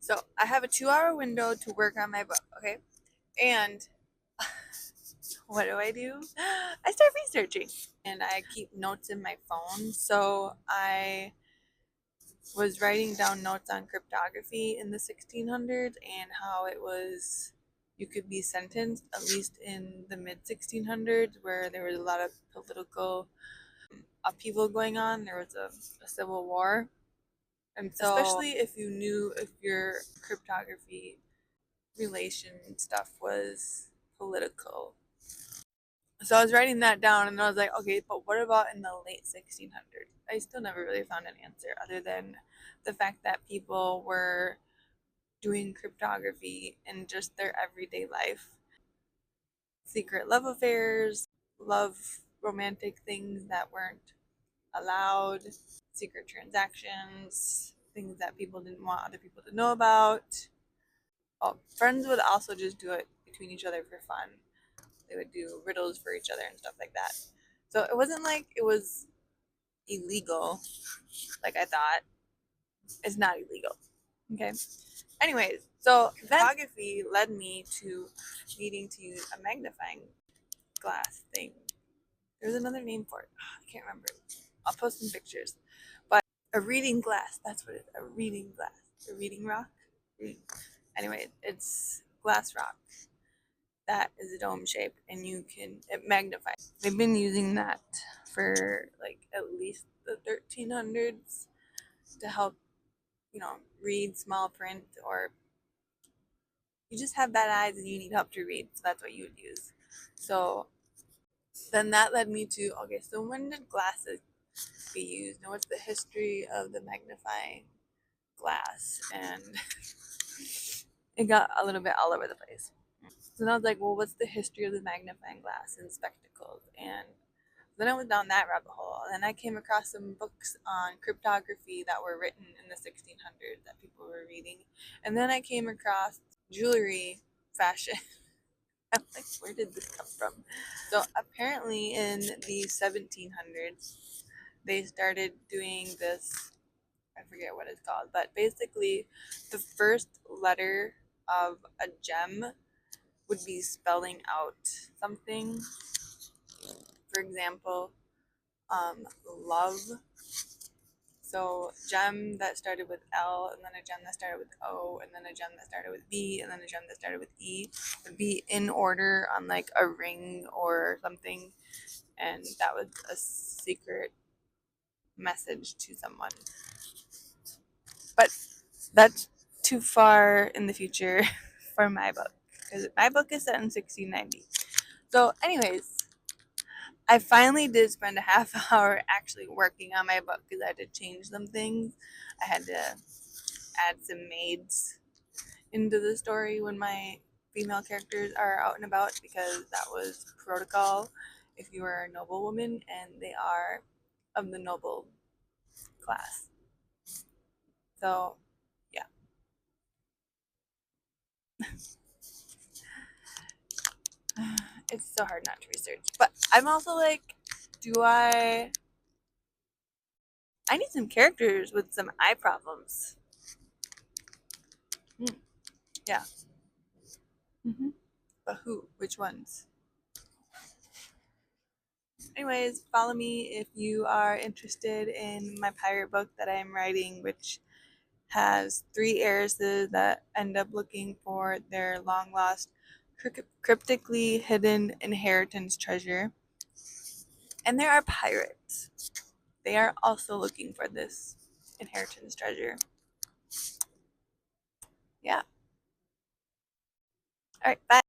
So I have a 2 hour window to work on my book, okay? And what do? I start researching and I keep notes in my phone. So I was writing down notes on cryptography in the 1600s and how it was you could be sentenced, at least in the mid 1600s, where there was a lot of political upheaval going on. There was a civil war. And so, especially if you knew if your cryptography relation stuff was political. So I was writing that down and I was like, okay, but what about in the late 1600s? I still never really found an answer other than the fact that people were doing cryptography in just their everyday life. Secret love affairs, love romantic things that weren't allowed, secret transactions, things that people didn't want other people to know about. Oh, friends would also just do it between each other for fun. They would do riddles for each other and stuff like that. So it wasn't like it was illegal, like I thought. It's not illegal. Okay. Anyways, so photography led me to needing to use a magnifying glass thing. There's another name for it. I can't remember. I'll post some pictures. But a reading glass, that's what it is. A reading glass. A reading rock. Anyway, it's glass rock that is a dome shape and it magnifies. They've been using that for like at least the 1300s to help, read small print, or you just have bad eyes and you need help to read, so that's what you would use. So then that led me to, okay, so when did glasses be used and what's the history of the magnifying glass? And it got a little bit all over the place. So then I was like, well, what's the history of the magnifying glass and spectacles? And then I went down that rabbit hole. And then I came across some books on cryptography that were written in the 1600s that people were reading. And then I came across jewelry fashion. I'm like, where did this come from? So apparently in the 1700s, they started doing this. I forget what it's called, but basically the first letter of a gem would be spelling out something. For example, love. So gem that started with L, and then a gem that started with O, and then a gem that started with B, and then a gem that started with E would be in order on like a ring or something, and that was a secret message to someone. But that's too far in the future for my book, because my book is set in 1690. So, anyways, I finally did spend a half hour actually working on my book because I had to change some things. I had to add some maids into the story when my female characters are out and about, because that was protocol if you were a noblewoman, and they are of the noble class. So, yeah. It's so hard not to research. But I'm also like, do I need some characters with some eye problems. Yeah. But who? Which ones? Anyways, follow me if you are interested in my pirate book that I am writing, which has 3 heiresses that end up looking for their long lost, cryptically hidden inheritance treasure. And there are pirates. They are also looking for this inheritance treasure. Yeah. All right, bye.